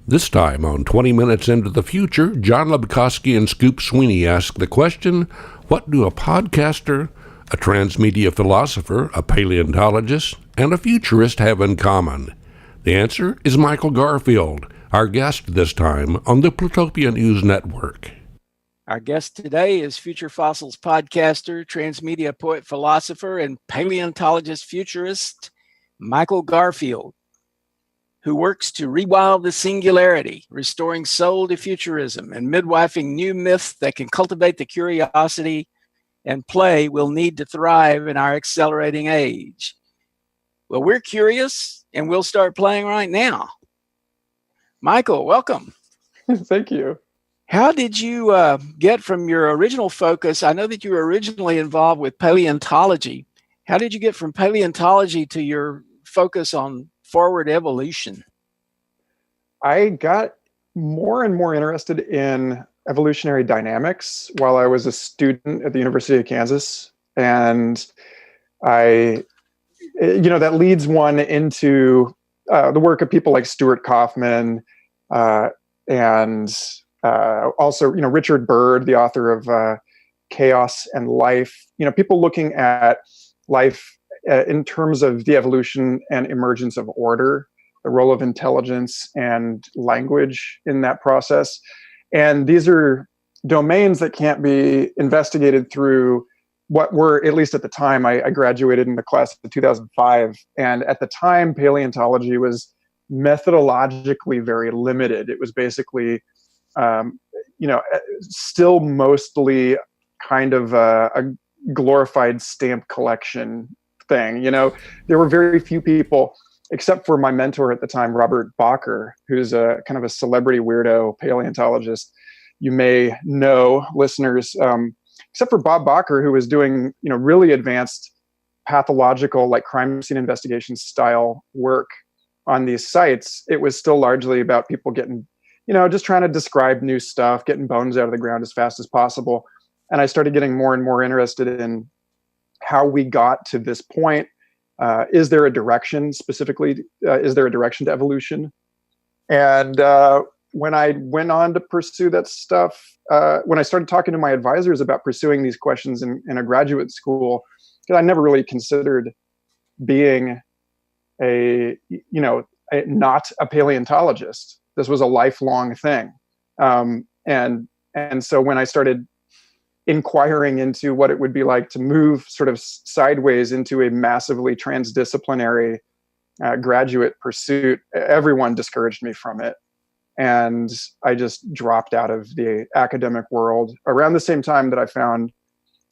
This time on 20 Minutes into the Future, John Lebkowski and Scoop Sweeney ask the question, what do a podcaster, a transmedia philosopher, a paleontologist, and a futurist have in common? The answer is Michael Garfield, our guest this time on the Plutopia News Network. Our guest today is Future Fossils podcaster, transmedia poet-philosopher, and paleontologist-futurist Michael Garfield, who works to rewild the singularity, restoring soul to futurism, and midwifing new myths that can cultivate the curiosity and play we'll need to thrive in our accelerating age. Well, we're curious, and we'll start playing right now. Michael, welcome. Thank you. How did you get from your original focus? I know that you were originally involved with paleontology. How did you get from paleontology to your focus on forward evolution? I got more and more interested in evolutionary dynamics while I was a student at the University of Kansas. And that leads one into the work of people like Stuart Kauffman and also, Richard Byrd, the author of Chaos and Life. People looking at life in terms of the evolution and emergence of order, the role of intelligence and language in that process. And these are domains that can't be investigated through what were, at least at the time, I graduated in the class of 2005. And at the time, paleontology was methodologically very limited. It was basically, still mostly kind of a glorified stamp collection thing. There were very few people, except for my mentor at the time, Robert Bacher, who's a kind of a celebrity weirdo paleontologist. You may know, listeners, except for Bob Bacher, who was doing, really advanced pathological, like crime scene investigation style work on these sites. It was still largely about people getting, just trying to describe new stuff, getting bones out of the ground as fast as possible. And I started getting more and more interested in how we got to this point. Is there a direction specifically? Is there a direction to evolution? And when I went on to pursue that stuff, when I started talking to my advisors about pursuing these questions in a graduate school, because I never really considered being not a paleontologist. This was a lifelong thing. And so when I started inquiring into what it would be like to move sort of sideways into a massively transdisciplinary graduate pursuit, everyone discouraged me from it. And I just dropped out of the academic world around the same time that I found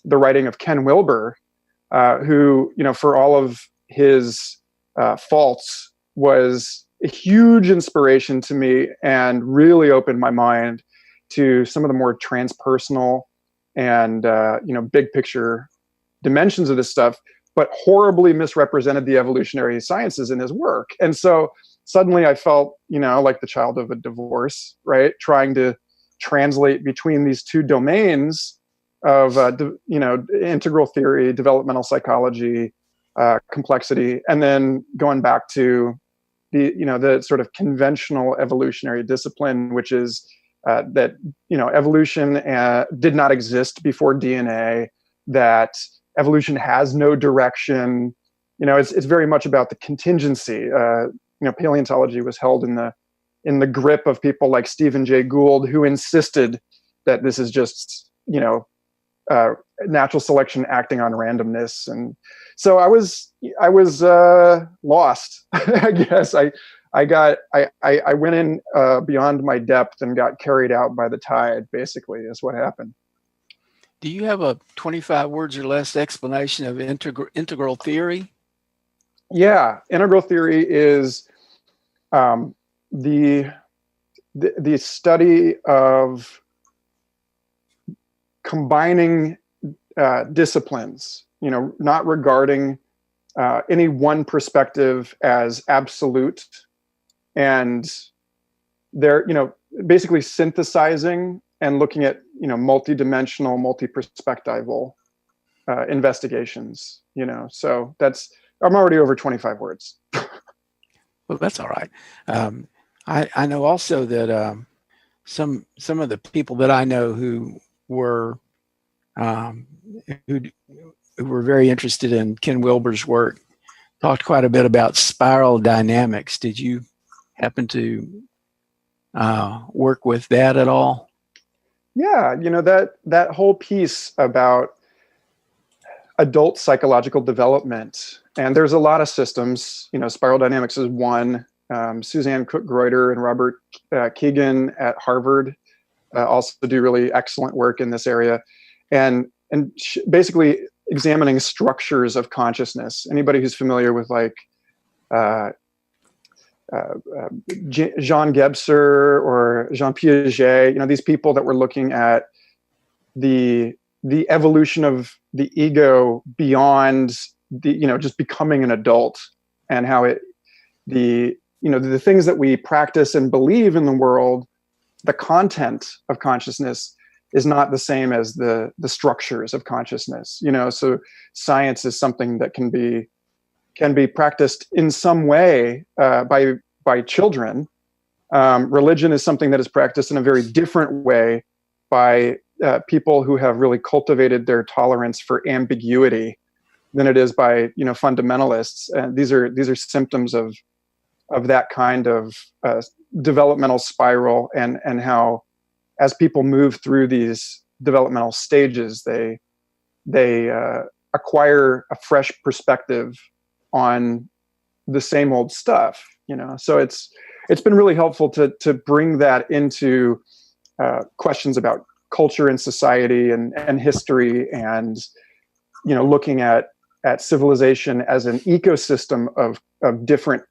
the writing of Ken Wilber, who, for all of his faults, was a huge inspiration to me and really opened my mind to some of the more transpersonal and big picture dimensions of this stuff, but horribly misrepresented the evolutionary sciences in his work. And so suddenly I felt, like the child of a divorce, right? Trying to translate between these two domains of, integral theory, developmental psychology, complexity, and then going back to the sort of conventional evolutionary discipline, which is that evolution did not exist before DNA, that evolution has no direction. It's very much about the contingency. Paleontology was held in the grip of people like Stephen Jay Gould, who insisted that this is just natural selection acting on randomness. And so I was lost. I guess I went in beyond my depth and got carried out by the tide, basically, is what happened. Do you have a 25 words or less explanation of integral theory? Yeah, integral theory is the study of combining disciplines, not regarding any one perspective as absolute, and they're, basically synthesizing and looking at, multidimensional, multi-perspectival investigations, so I'm already over 25 words. Well, that's all right. I know also that some of the people that I know who were um, who, who were very interested in Ken Wilber's work talked quite a bit about spiral dynamics. Did you happen to work with that at all? Yeah, that whole piece about adult psychological development, and there's a lot of systems. Spiral dynamics is one. Suzanne Cook-Greuter and Robert Keegan at Harvard also do really excellent work in this area, and basically examining structures of consciousness. Anybody who's familiar with like Jean Gebser or Jean Piaget, these people that were looking at the evolution of the ego beyond just becoming an adult, and how the things that we practice and believe in the world, the content of consciousness is not the same as the structures of consciousness. So science is something that can be practiced in some way by children. Religion is something that is practiced in a very different way by people who have really cultivated their tolerance for ambiguity than it is by fundamentalists. And these are symptoms of that kind of developmental spiral, and how as people move through these developmental stages, they acquire a fresh perspective on the same old stuff. So it's been really helpful to bring that into questions about culture and society and history, and looking at civilization as an ecosystem of different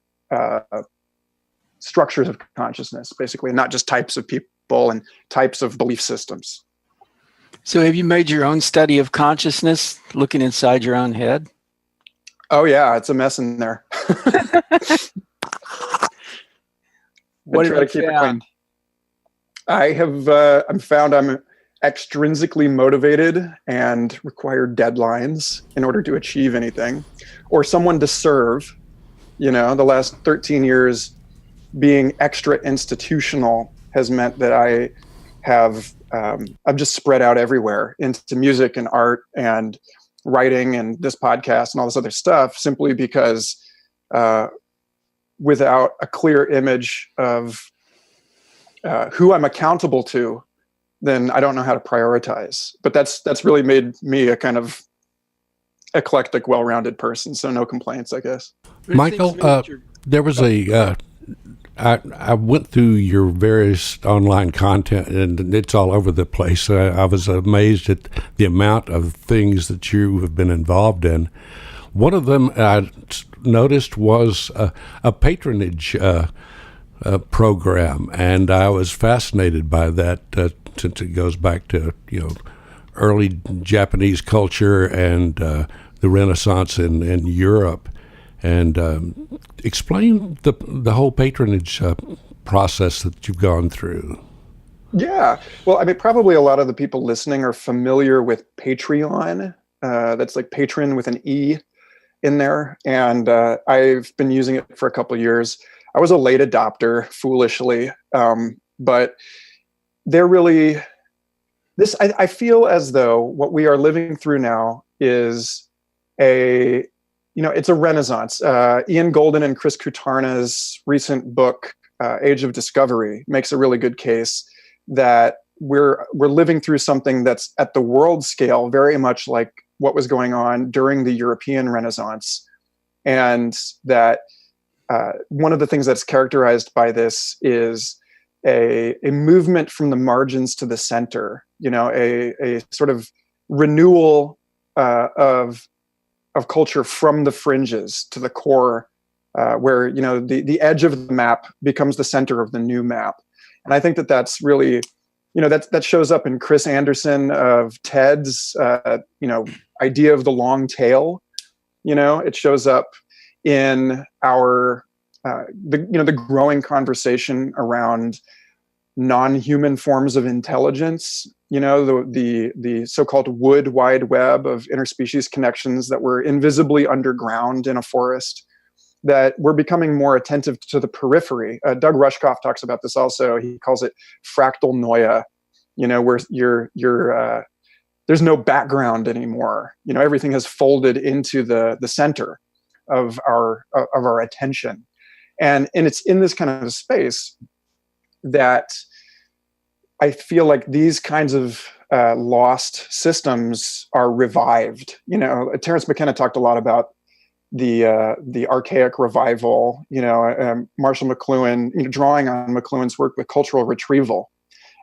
structures of consciousness, basically, and not just types of people and types of belief systems. So have you made your own study of consciousness, looking inside your own head? Oh yeah, it's a mess in there. What try to keep it clean. I'm found I'm extrinsically motivated and require deadlines in order to achieve anything, or someone to serve. The last 13 years being extra institutional has meant that I've just spread out everywhere into music and art and writing and this podcast and all this other stuff, simply because without a clear image of who I'm accountable to, then I don't know how to prioritize. But that's really made me a kind of eclectic, well-rounded person. So no complaints, I guess. Michael, there was I went through your various online content, and it's all over the place. I was amazed at the amount of things that you have been involved in. One of them I noticed was a patronage program, and I was fascinated by that since it goes back to early Japanese culture and the Renaissance in Europe. And explain the whole patronage process that you've gone through. Yeah. Well, I mean, probably a lot of the people listening are familiar with Patreon. That's like patron with an E in there. And I've been using it for a couple of years. I was a late adopter, foolishly. But they're really, I feel as though what we are living through now is it's a renaissance. Ian Golden and Chris Kutarna's recent book, Age of Discovery, makes a really good case that we're living through something that's at the world scale, very much like what was going on during the European Renaissance. And that one of the things that's characterized by this is a movement from the margins to the center, a sort of renewal of culture from the fringes to the core, where the edge of the map becomes the center of the new map. And I think that's really, that shows up in Chris Anderson of TED's idea of the long tail. It shows up in our the growing conversation around non-human forms of intelligence, the so-called wood wide web of interspecies connections that were invisibly underground in a forest. that we're becoming more attentive to the periphery. Doug Rushkoff talks about this also. He calls it fractal noia, where there's no background anymore. Everything has folded into the center of our attention. And it's in this kind of space that I feel like these kinds of lost systems are revived. Terence McKenna talked a lot about the archaic revival. Marshall McLuhan, drawing on McLuhan's work with cultural retrieval.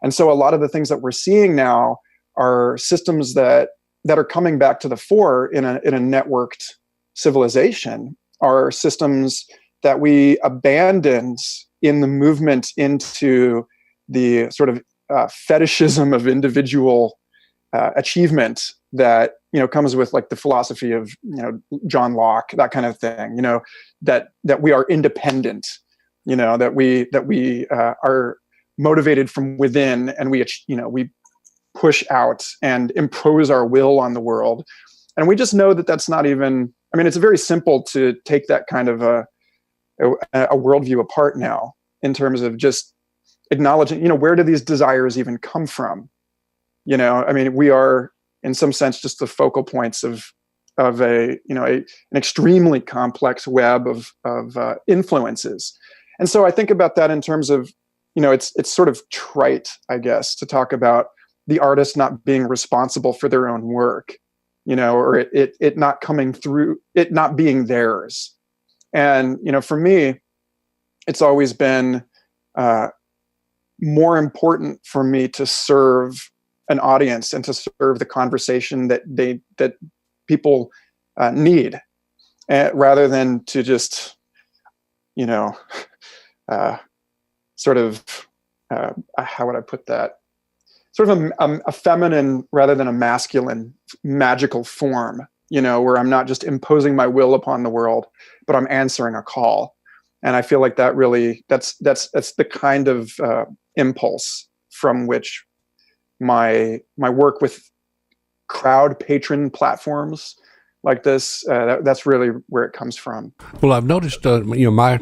And so a lot of the things that we're seeing now are systems that are coming back to the fore in a networked civilization, are systems that we abandoned in the movement into the sort of fetishism of individual achievement that comes with like the philosophy of John Locke, that kind of thing. That we are independent. That we are motivated from within, and we push out and impose our will on the world. And we just know that that's not even. I mean, it's very simple to take that kind of a worldview apart now, in terms of just acknowledging, where do these desires even come from? I mean, we are in some sense just the focal points of an extremely complex web of influences. And so I think about that in terms of, it's sort of trite, I guess, to talk about the artist not being responsible for their own work, or it not coming through, it not being theirs. And, for me, it's always been more important for me to serve an audience and to serve the conversation that people need, rather than to just, sort of, how would I put that? Sort of a feminine rather than a masculine magical form, where I'm not just imposing my will upon the world, but I'm answering a call. And I feel like that really, that's the kind of impulse from which my work with crowd patron platforms like this, that's really where it comes from. Well, I've noticed, my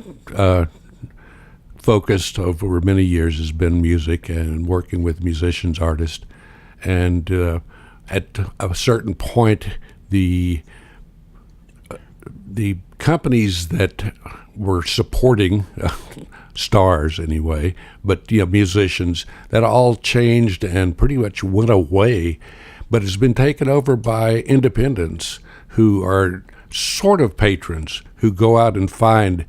focus over many years has been music and working with musicians, artists. And at a certain point, the companies that were supporting stars anyway, but musicians, that all changed and pretty much went away, but it's been taken over by independents who are sort of patrons, who go out and find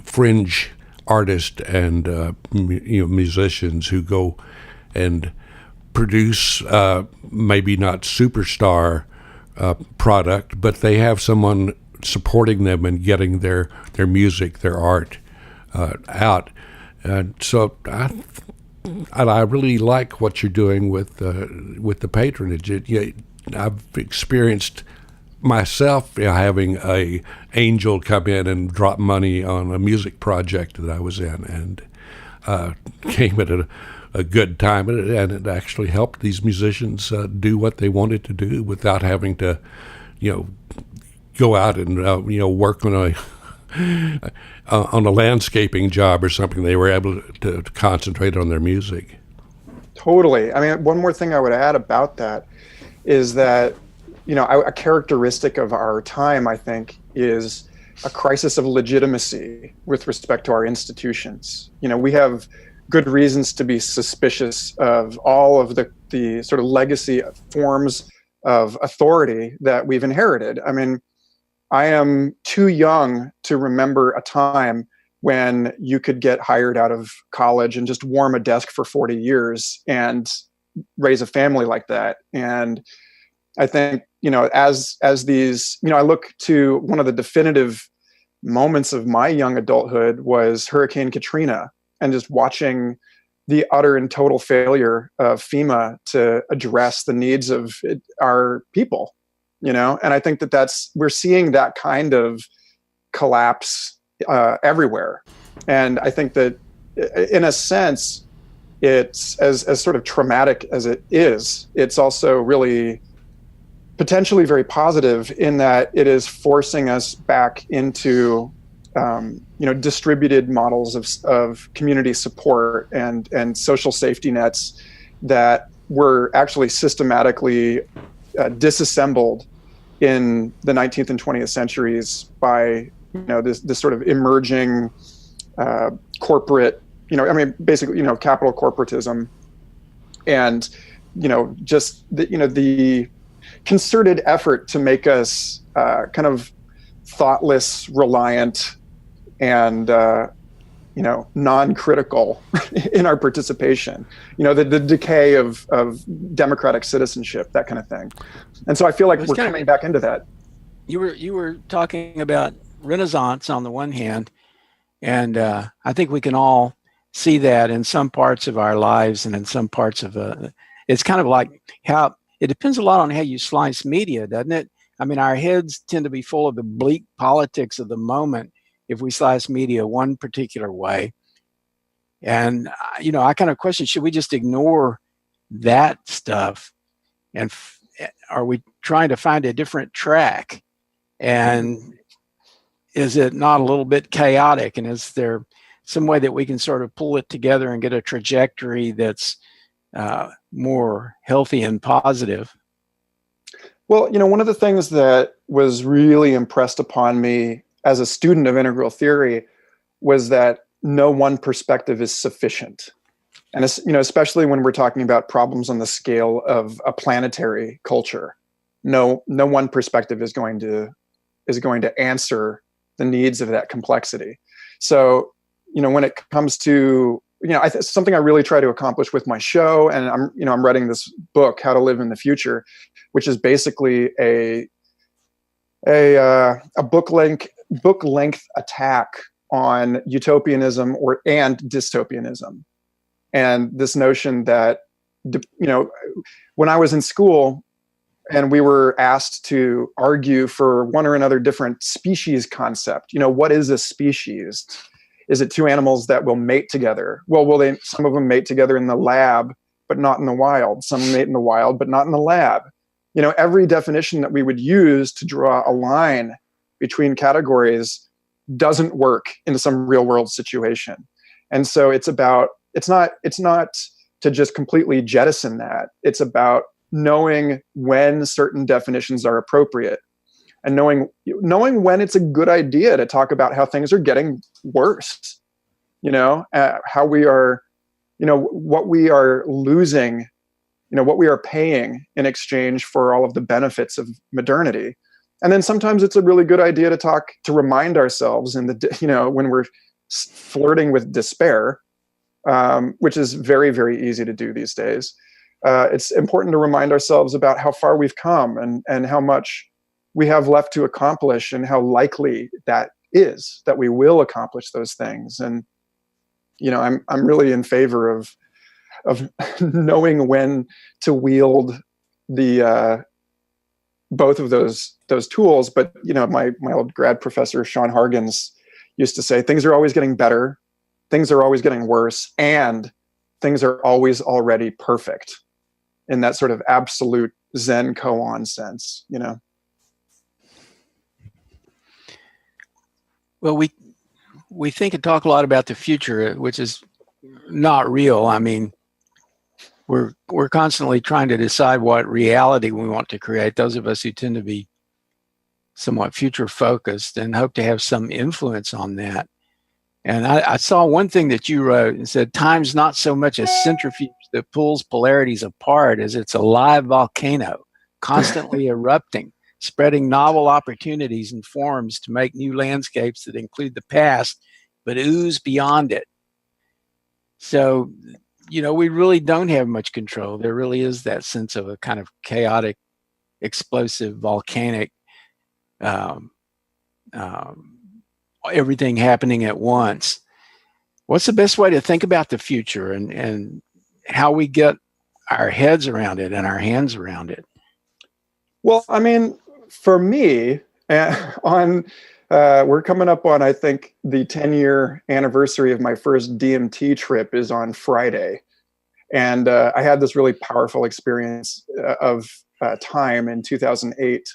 fringe artists and musicians who go and produce maybe not superstar product, but they have someone supporting them and getting their music, their art out. And so I really like what you're doing with the patronage. I've experienced myself having a angel come in and drop money on a music project that I was in, and came at a good time, and it actually helped these musicians do what they wanted to do without having to, go out and work on a landscaping job or something. They were able to concentrate on their music. Totally. I mean, one more thing I would add about that is that, a characteristic of our time, I think, is a crisis of legitimacy with respect to our institutions. We have good reasons to be suspicious of all of the sort of legacy forms of authority that we've inherited. I mean, I am too young to remember a time when you could get hired out of college and just warm a desk for 40 years and raise a family like that. And I think, as these, I look to one of the definitive moments of my young adulthood was Hurricane Katrina, and just watching the utter and total failure of FEMA to address the needs of our people, and I think we're seeing that kind of collapse everywhere. And I think that in a sense, it's as sort of traumatic as it is, it's also really potentially very positive in that it is forcing us back into distributed models of community support and social safety nets that were actually systematically disassembled in the 19th and 20th centuries by this sort of emerging corporate, basically capital corporatism, and just the concerted effort to make us kind of thoughtless, reliant, and non-critical in our participation. The decay of democratic citizenship, that kind of thing. And so I feel like we're coming back into that. You were talking about Renaissance on the one hand, and I think we can all see that in some parts of our lives and in some parts of it's kind of like how it depends a lot on how you slice media, doesn't it? I mean, our heads tend to be full of the bleak politics of the moment if we slice media one particular way. And, I kind of question, should we just ignore that stuff? And are we trying to find a different track? And is it not a little bit chaotic? And is there some way that we can sort of pull it together and get a trajectory that's more healthy and positive? Well, one of the things that was really impressed upon me as a student of integral theory was that no one perspective is sufficient. And especially when we're talking about problems on the scale of a planetary culture, no one perspective is going to answer the needs of that complexity. So, when it comes to something I really try to accomplish with my show, and I'm writing this book, How to Live in the Future, which is basically a book length attack on utopianism and dystopianism, and this notion that when I was in school and we were asked to argue for one or another different species concept, what is a species? Is it two animals that will mate together? Well, some of them mate together in the lab, but not in the wild. Some mate in the wild, but not in the lab. Every definition that we would use to draw a line between categories doesn't work in some real world situation. And so it's not to just completely jettison that. It's about knowing when certain definitions are appropriate, and knowing when it's a good idea to talk about how things are getting worse, how we are, what we are losing, what we are paying in exchange for all of the benefits of modernity. And then sometimes it's a really good idea to remind ourselves when we're flirting with despair, which is very, very easy to do these days. It's important to remind ourselves about how far we've come and how much we have left to accomplish, and how likely that is that we will accomplish those things. And I'm really in favor of knowing when to wield the both of those tools. But my old grad professor Sean Hargens used to say, things are always getting better, things are always getting worse, and things are always already perfect, in that sort of absolute Zen koan sense. Well, we think and talk a lot about the future, which is not real. I mean, we're constantly trying to decide what reality we want to create. Those of us who tend to be somewhat future focused and hope to have some influence on that. And I saw one thing that you wrote and said, time's not so much a centrifuge that pulls polarities apart as it's a live volcano, constantly erupting, spreading novel opportunities and forms to make new landscapes that include the past, but ooze beyond it. So, we really don't have much control. There really is that sense of a kind of chaotic, explosive, volcanic, everything happening at once. What's the best way to think about the future and how we get our heads around it and our hands around it? Well, I mean, for me, we're coming up on, I think, the 10-year anniversary of my first DMT trip is on Friday. And I had this really powerful experience of time in 2008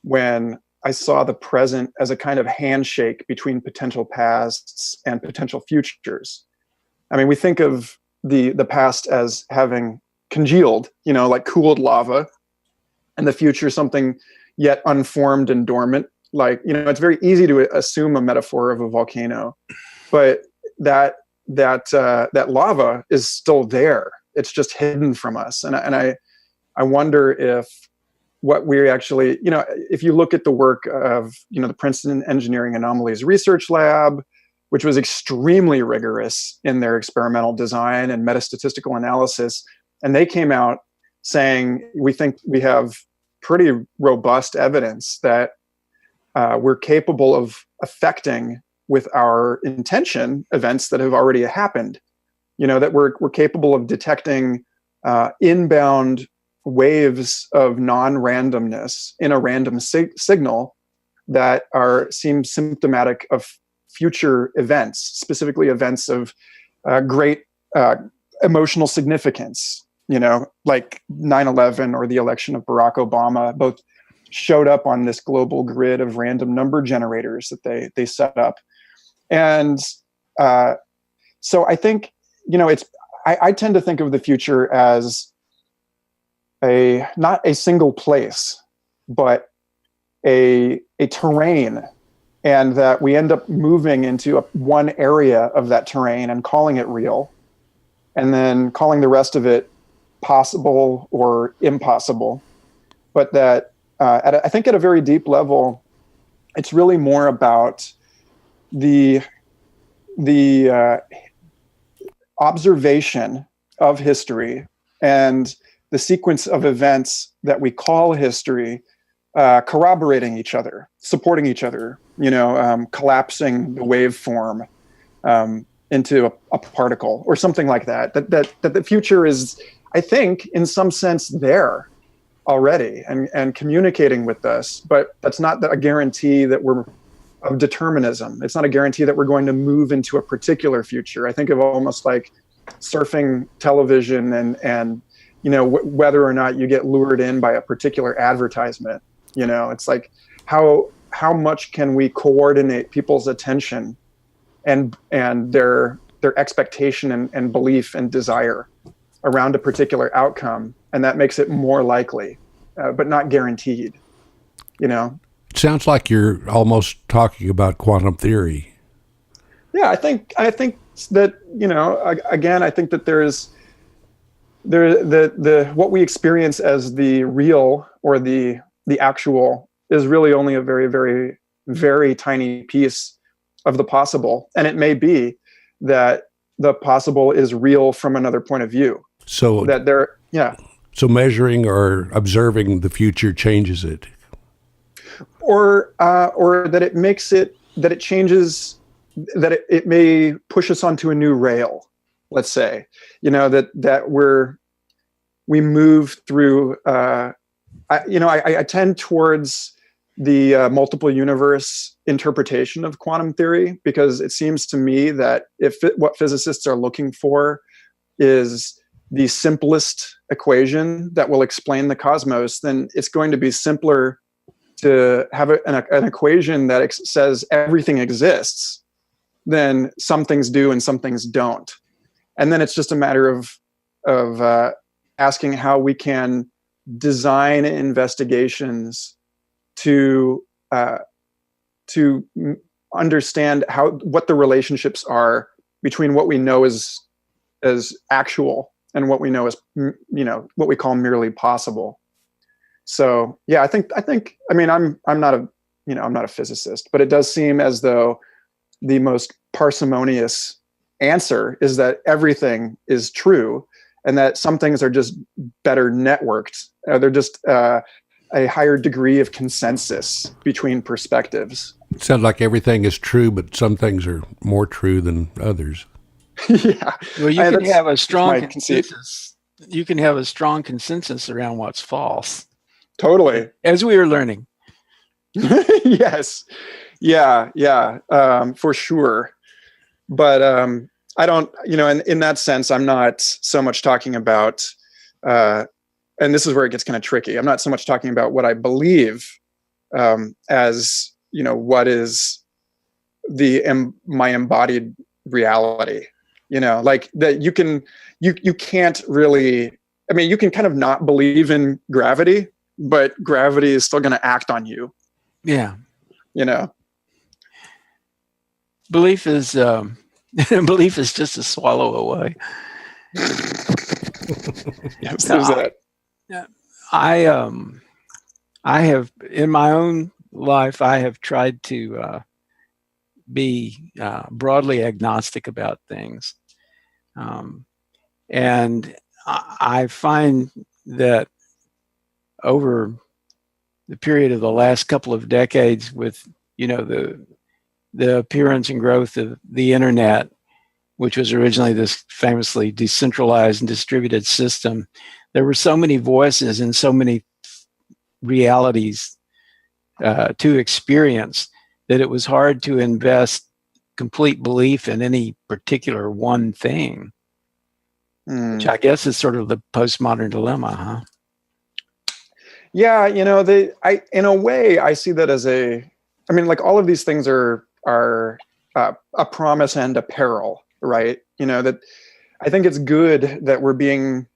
when I saw the present as a kind of handshake between potential pasts and potential futures. I mean, we think of the past as having congealed, like cooled lava, and the future something yet unformed and dormant. Like, it's very easy to assume a metaphor of a volcano, but that lava is still there. It's just hidden from us. And I wonder if what we actually, if you look at the work of, the Princeton Engineering Anomalies Research Lab, which was extremely rigorous in their experimental design and metastatistical analysis, and they came out saying, we think we have pretty robust evidence that we're capable of affecting with our intention events that have already happened. That we're capable of detecting inbound waves of non-randomness in a random signal that seem symptomatic of future events, specifically events of great emotional significance, like 9/11 or the election of Barack Obama, both showed up on this global grid of random number generators that they set up. And so I think, I tend to think of the future as not a single place, but a terrain, and that we end up moving into one area of that terrain and calling it real, and then calling the rest of it possible or impossible. But that I think at a very deep level, it's really more about the observation of history and the sequence of events that we call history, corroborating each other, supporting each other, collapsing the waveform into a particle or something like that. That the future is, I think, in some sense there already and communicating with us, but that's not a guarantee that we're of determinism. It's not a guarantee that we're going to move into a particular future. I think of almost like surfing television and whether or not you get lured in by a particular advertisement. It's like how much can we coordinate people's attention and their expectation and belief and desire around a particular outcome, and that makes it more likely, but not guaranteed. It sounds like you're almost talking about quantum theory. Yeah, I think that, again, I think that there's the what we experience as the real or the actual is really only a very, very, very tiny piece of the possible. And it may be that the possible is real from another point of view. So So measuring or observing the future changes it. Or that it makes it, that it changes, that it may push us onto a new rail, let's say, that we move through, I tend towards the multiple universe interpretation of quantum theory, because it seems to me that what physicists are looking for is the simplest equation that will explain the cosmos, then it's going to be simpler to have an equation that says everything exists than some things do and some things don't. And then it's just a matter of asking how we can design investigations to understand what the relationships are between what we know as actual and what we know as what we call merely possible. So yeah, I mean I'm not a physicist, but it does seem as though the most parsimonious answer is that everything is true, and that some things are just better networked. They're just a higher degree of consensus between perspectives. It sounds like everything is true, but some things are more true than others. Yeah. Well, you can have a strong consensus. You can have a strong consensus around what's false. Totally. As we are learning. Yes. Yeah. For sure. But I don't, in that sense, I'm not so much talking about, and this is where it gets kind of tricky. I'm not so much talking about what I believe as, what is my embodied reality, like that you can't really, you can kind of not believe in gravity, but gravity is still going to act on you. Yeah. Belief is just a swallow away. Yes, there's that. I have, in my own life, I have tried to be broadly agnostic about things. And I find that over the period of the last couple of decades, with the appearance and growth of the internet, which was originally this famously decentralized and distributed system, there were so many voices and so many realities to experience that it was hard to invest complete belief in any particular one thing, which I guess is sort of the postmodern dilemma, huh? Yeah, in a way, I see that as like all of these things are a promise and a peril, right? That I think it's good that we're being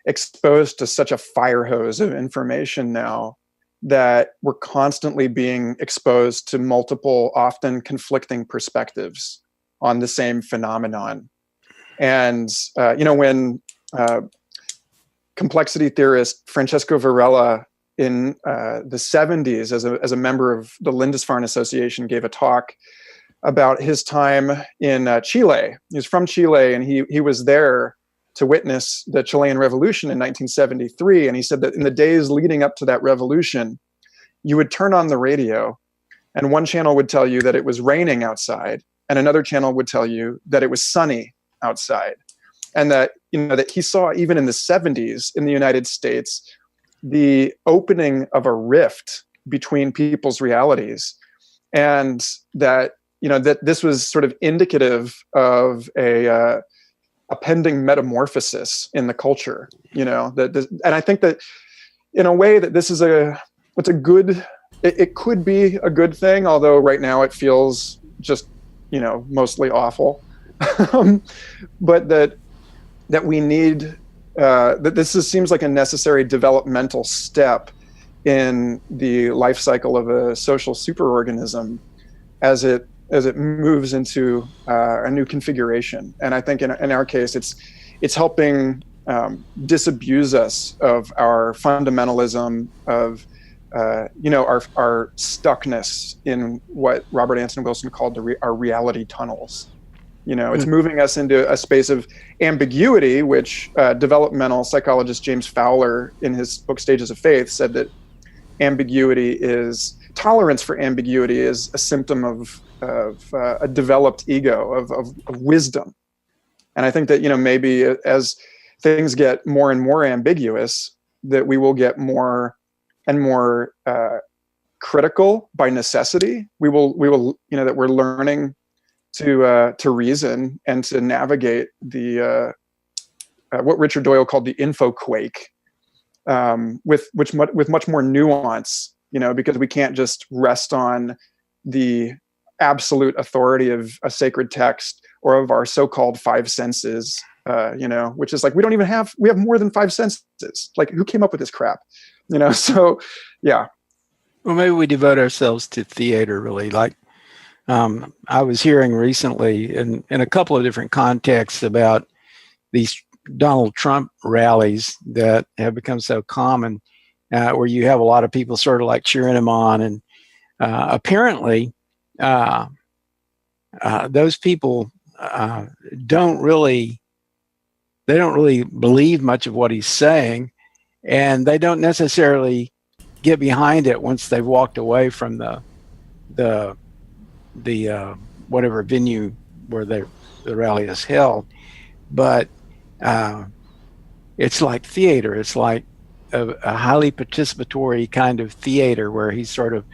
exposed to such a fire hose of information now, that we're constantly being exposed to multiple, often conflicting perspectives on the same phenomenon. And, when complexity theorist Francesco Varela in the 70s, as a member of the Lindisfarne Association, gave a talk about his time in Chile. He was from Chile, and he was there to witness the Chilean Revolution in 1973. And he said that in the days leading up to that revolution, you would turn on the radio, and one channel would tell you that it was raining outside, and another channel would tell you that it was sunny outside. And that, that he saw, even in the 70s in the United States, the opening of a rift between people's realities, and that, that this was sort of indicative of a pending metamorphosis in the culture, and I think that in a way that this is it's a good, it could be a good thing, although right now it feels just, mostly awful. But that we need, that this seems like a necessary developmental step in the life cycle of a social superorganism as it moves into a new configuration. And I think in our case, it's helping disabuse us of our fundamentalism, of our stuckness in what Robert Anton Wilson called our reality tunnels. It's moving us into a space of ambiguity, which developmental psychologist James Fowler, in his book Stages of Faith, said that tolerance for ambiguity is a symptom of a developed ego, of wisdom. And I think that, maybe as things get more and more ambiguous, that we will get more and more critical by necessity. We will, that we're learning to reason and to navigate the what Richard Doyle called the info quake, with much more nuance, because we can't just rest on the absolute authority of a sacred text or of our so-called five senses, which is like, we have more than five senses. Like, who came up with this crap? So yeah. Well, maybe we devote ourselves to theater, really. Like, I was hearing recently in a couple of different contexts about these Donald Trump rallies that have become so common, where you have a lot of people sort of like cheering him on. And apparently those people don't really believe much of what he's saying, and they don't necessarily get behind it once they've walked away from the whatever venue where the rally is held. But it's like theater. It's like a highly participatory kind of theater where he's sort of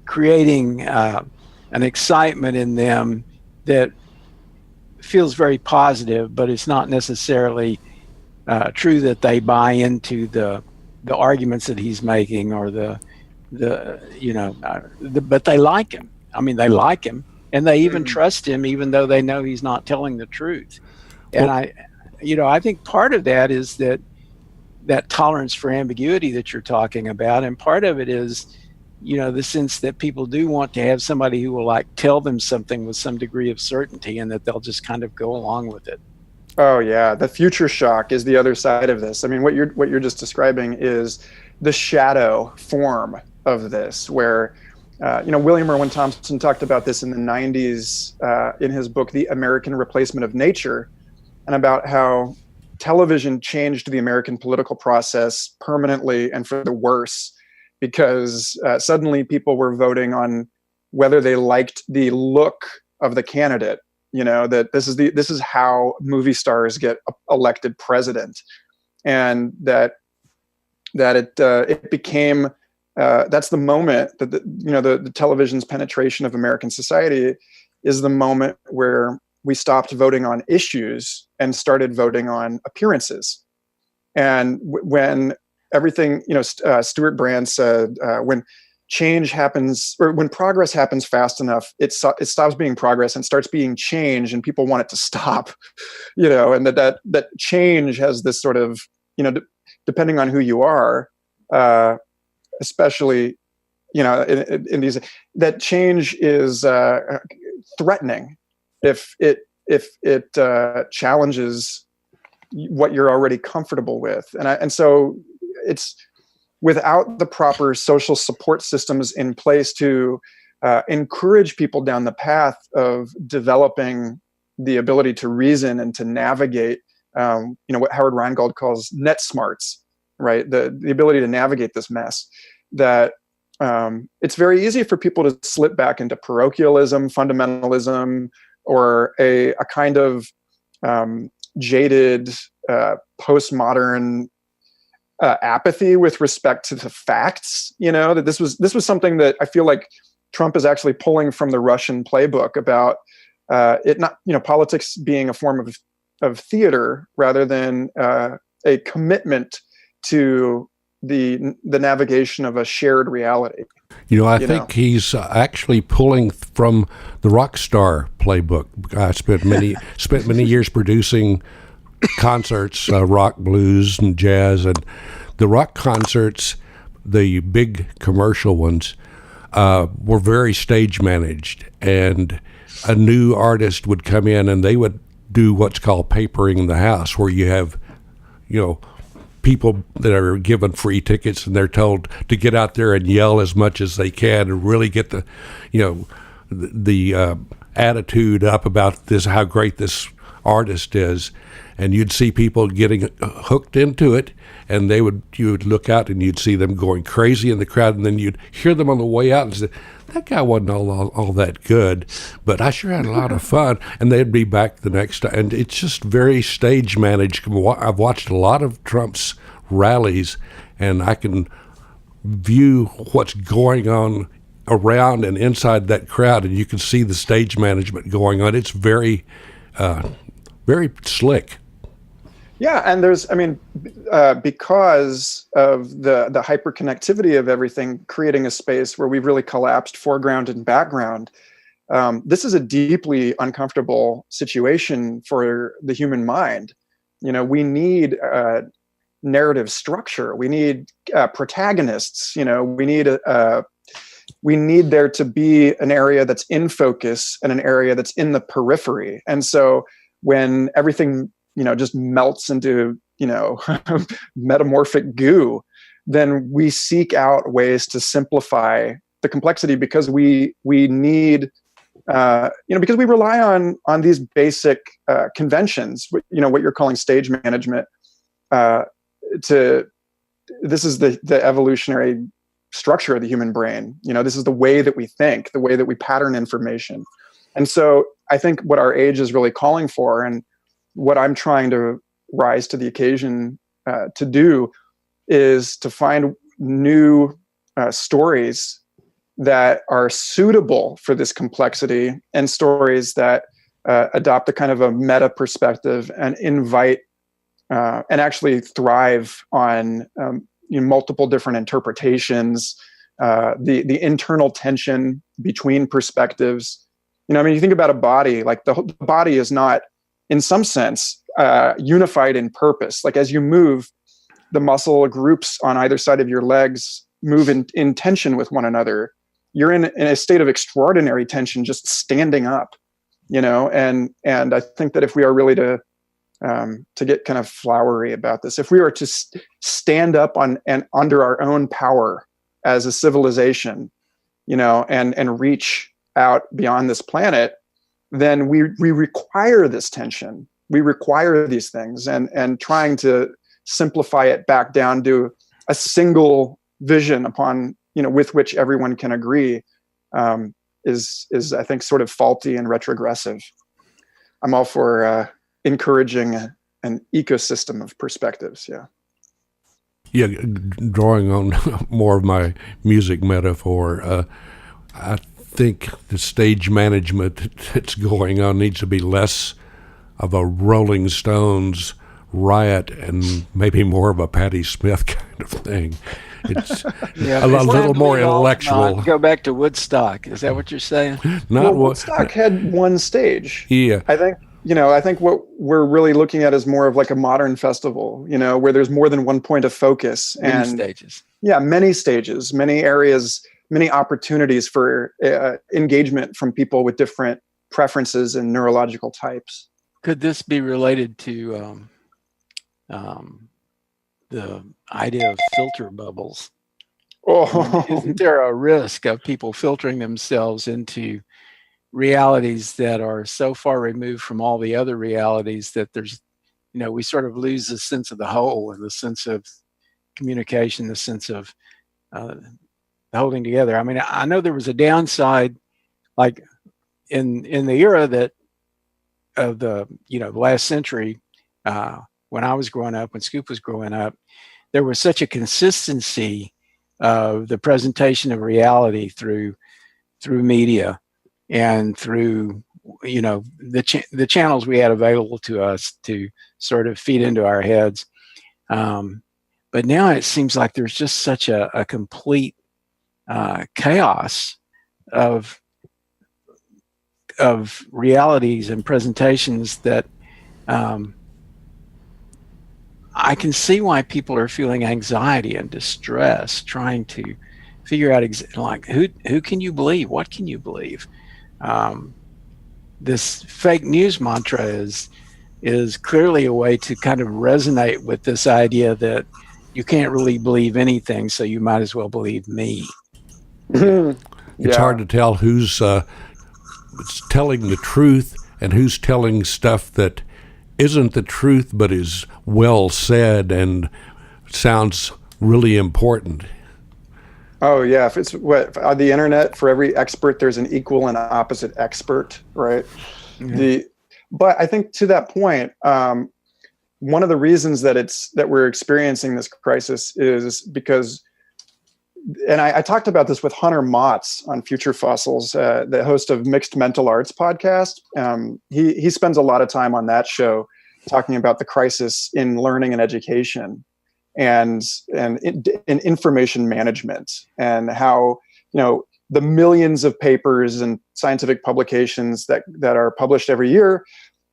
creating an excitement in them that feels very positive, but it's not necessarily true that they buy into the the arguments that he's making, or but they like him. I mean, they like him, and they even trust him, even though they know he's not telling the truth. And I think part of that is that tolerance for ambiguity that you're talking about, and part of it is, the sense that people do want to have somebody who will like tell them something with some degree of certainty, and that they'll just kind of go along with it. Oh yeah, the future shock is the other side of this. I mean, what you're just describing is the shadow form of this, where William Irwin Thompson talked about this in the 90s in his book, The American Replacement of Nature, and about how television changed the American political process permanently and for the worse, because suddenly people were voting on whether they liked the look of the candidate. That this is how movie stars get elected president, and that it became that's the moment that the television's penetration of American society is the moment where we stopped voting on issues and started voting on appearances. And when everything, Stuart Brand said, when change happens, or when progress happens fast enough, it stops being progress and starts being change, and people want it to stop, and that change has this sort of, depending on who you are, especially, in these, that change is threatening if it challenges what you're already comfortable with, and so it's without the proper social support systems in place to encourage people down the path of developing the ability to reason and to navigate, what Howard Rheingold calls net smarts, right? The ability to navigate this mess. That it's very easy for people to slip back into parochialism, fundamentalism, or a kind of jaded postmodern apathy with respect to the facts. That this was something that I feel like Trump is actually pulling from the Russian playbook about it not, politics being a form of theater rather than a commitment to the navigation of a shared reality. I think he's actually pulling from the rock star playbook. I spent many years producing concerts, rock, blues, and jazz, and the rock concerts, the big commercial ones, were very stage managed, and a new artist would come in and they would do what's called papering the house, where you have, people that are given free tickets and they're told to get out there and yell as much as they can and really get the attitude up about this, how great this artist is. And you'd see people getting hooked into it, and you would look out and you'd see them going crazy in the crowd, and then you'd hear them on the way out and say, that guy wasn't all that good, but I sure had a lot of fun. And they'd be back the next time. And it's just very stage managed. I've watched a lot of Trump's rallies, and I can view what's going on around and inside that crowd, and you can see the stage management going on. It's very, very slick. Yeah, and because of the hyperconnectivity of everything, creating a space where we've really collapsed foreground and background, this is a deeply uncomfortable situation for the human mind. We need narrative structure. We need protagonists. We need there to be an area that's in focus and an area that's in the periphery. And so when everything just melts into, metamorphic goo, then we seek out ways to simplify the complexity, because we need, because we rely on these basic conventions, what you're calling stage management. This is the evolutionary structure of the human brain. This is the way that we think, the way that we pattern information. And so I think what our age is really calling for, and what I'm trying to rise to the occasion to do, is to find new stories that are suitable for this complexity, and stories that adopt a kind of a meta perspective and invite and actually thrive on multiple different interpretations, the internal tension between perspectives. I mean, you think about a body, like the body is not, in some sense, unified in purpose. Like as you move, the muscle groups on either side of your legs move in tension with one another. You're in a state of extraordinary tension just standing up, and I think that if we are really to get kind of flowery about this, if we are to stand up on and under our own power as a civilization, and reach out beyond this planet, then we require this tension. We require these things, and trying to simplify it back down to a single vision upon, with which everyone can agree, is I think sort of faulty and retrogressive. I'm all for encouraging an ecosystem of perspectives. Yeah, drawing on more of my music metaphor, I think the stage management that's going on needs to be less of a Rolling Stones riot and maybe more of a Patti Smith kind of thing. It's a little more intellectual. Go back to Woodstock. Is that what you're saying? Woodstock had one stage. Yeah. I think what we're really looking at is more of like a modern festival, where there's more than one point of focus. Many stages. Yeah, many stages, many areas, many opportunities for engagement from people with different preferences and neurological types. Could this be related to the idea of filter bubbles? Isn't there a risk of people filtering themselves into realities that are so far removed from all the other realities that there's, we sort of lose the sense of the whole and the sense of communication, the sense of holding together? I mean, I know there was a downside, like in the era of the last century, when I was growing up, when Scoop was growing up, there was such a consistency of the presentation of reality through media and through the channels we had available to us to sort of feed into our heads. But now it seems like there's just such a complete chaos of realities and presentations that I can see why people are feeling anxiety and distress, trying to figure out who can you believe? What can you believe? This fake news mantra is clearly a way to kind of resonate with this idea that you can't really believe anything, so you might as well believe me. It's hard to tell who's telling the truth and who's telling stuff that isn't the truth but is well said and sounds really important. Oh yeah, if it's on the internet, for every expert there's an equal and opposite expert, right? Mm-hmm. But I think to that point, one of the reasons that we're experiencing this crisis is because, and I talked about this with Hunter Motz on Future Fossils, the host of Mixed Mental Arts podcast. He spends a lot of time on that show talking about the crisis in learning and education and in information management, and how the millions of papers and scientific publications that are published every year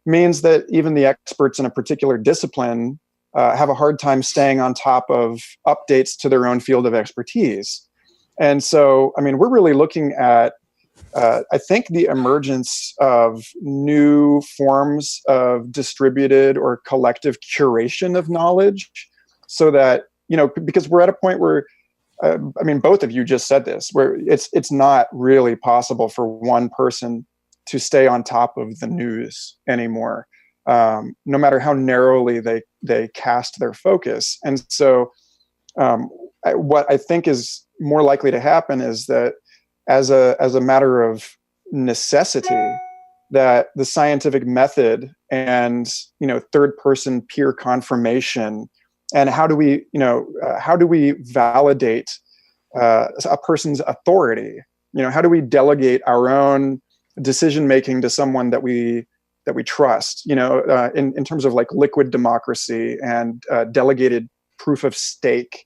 means that even the experts in a particular discipline have a hard time staying on top of updates to their own field of expertise. And so, I mean, we're really looking at, I think, the emergence of new forms of distributed or collective curation of knowledge, so that, because we're at a point where, I mean, both of you just said this, where it's not really possible for one person to stay on top of the news anymore, no matter how narrowly they cast their focus. And so what I think is more likely to happen is that as a matter of necessity, that the scientific method and third person peer confirmation, and how do we validate a person's authority? How do we delegate our own decision making to someone that we trust? In terms of like liquid democracy and delegated proof of stake,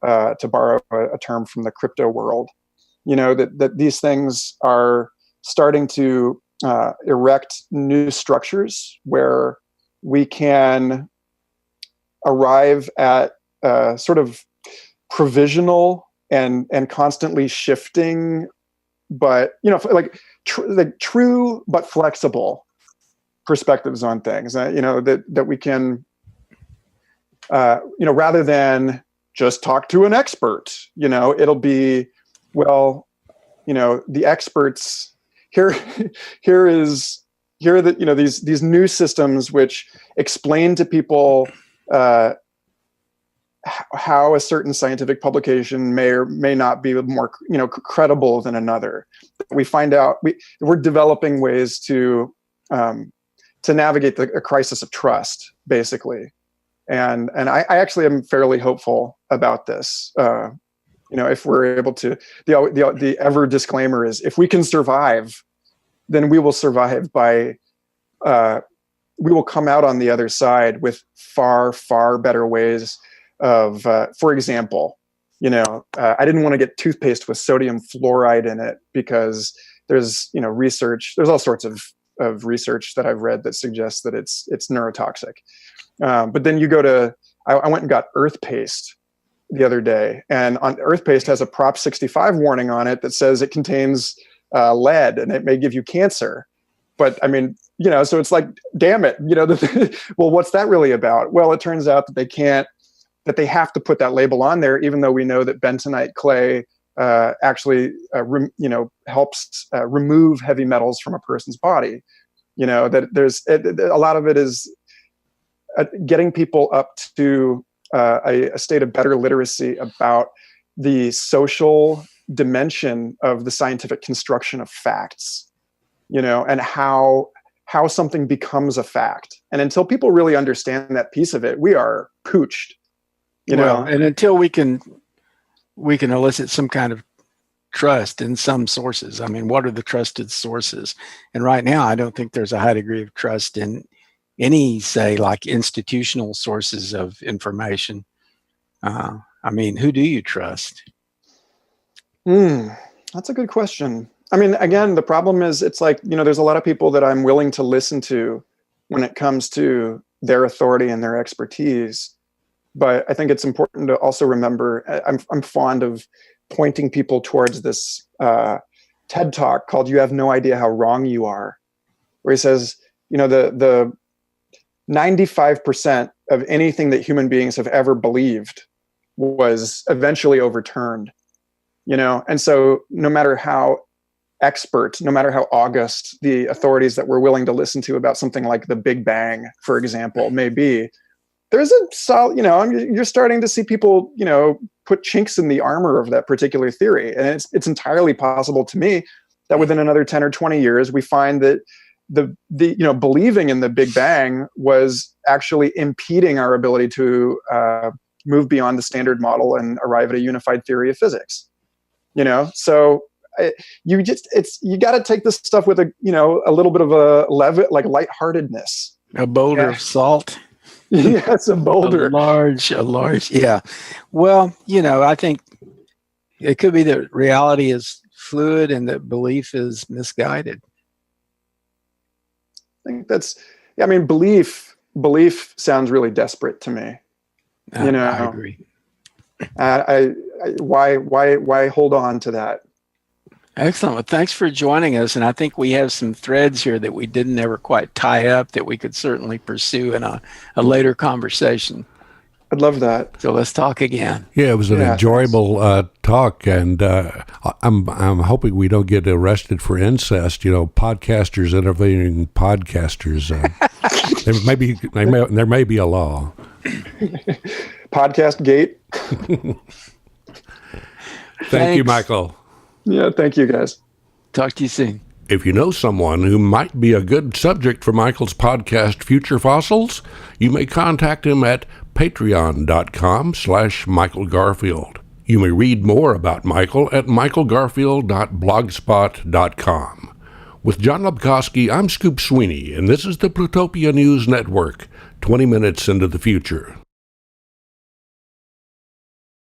to borrow a term from the crypto world, that these things are starting to erect new structures where we can arrive at sort of provisional and constantly shifting, but true but flexible perspectives on things. That we can, rather than just talk to an expert. It'll be, well, the experts here are these new systems which explain to people how a certain scientific publication may or may not be more credible than another. We find out we're developing ways to navigate a crisis of trust, basically, and I actually am fairly hopeful about this. If we're able to, the ever disclaimer is, if we can survive, then we will survive by, we will come out on the other side with far, far better ways of, for example, I didn't want to get toothpaste with sodium fluoride in it because there's, research, there's all sorts of research that I've read that suggests that it's neurotoxic. But then you go to, I went and got earth paste the other day, and on earth paste has a Prop 65 warning on it that says it contains lead and it may give you cancer. But I mean, so it's like, damn it, well, what's that really about? Well, it turns out that they have to put that label on there, even though we know that bentonite clay actually, helps remove heavy metals from a person's body. That there's a lot of it is getting people up to a state of better literacy about the social dimension of the scientific construction of facts, and how something becomes a fact. And until people really understand that piece of it, we are pooched. And until we can elicit some kind of trust in some sources. I mean, what are the trusted sources? And right now, I don't think there's a high degree of trust in any, say, like institutional sources of information. I mean, who do you trust? That's a good question. I mean, again, the problem is it's like, there's a lot of people that I'm willing to listen to when it comes to their authority and their expertise. But I think it's important to also remember, I'm fond of pointing people towards this TED Talk called "You Have No Idea How Wrong You Are," where he says, the 95% of anything that human beings have ever believed was eventually overturned. And so no matter how expert, no matter how august the authorities that we're willing to listen to about something like the Big Bang, for example, may be, there's a solid, you're starting to see people, put chinks in the armor of that particular theory. And it's entirely possible to me that within another 10 or 20 years, we find that the believing in the Big Bang was actually impeding our ability to move beyond the standard model and arrive at a unified theory of physics. So you got to take this stuff with a little bit of a lightheartedness, a boulder of salt. Yes, a boulder. A large, yeah. Well, I think it could be that reality is fluid and that belief is misguided. I think belief sounds really desperate to me. I agree. Why hold on to that? Excellent. Well, thanks for joining us. And I think we have some threads here that we didn't ever quite tie up that we could certainly pursue in a later conversation. I'd love that. So let's talk again. Yeah, it was an enjoyable talk, and I'm hoping we don't get arrested for incest. Podcasters interviewing podcasters. There may be a law. Podcast gate. Thank you, Michael. Yeah, thank you, guys. Talk to you soon. If you know someone who might be a good subject for Michael's podcast, Future Fossils, you may contact him at patreon.com/Michael Garfield. You may read more about Michael at michaelgarfield.blogspot.com. With John Lebkowski, I'm Scoop Sweeney, and this is the Plutopia News Network, 20 minutes into the future.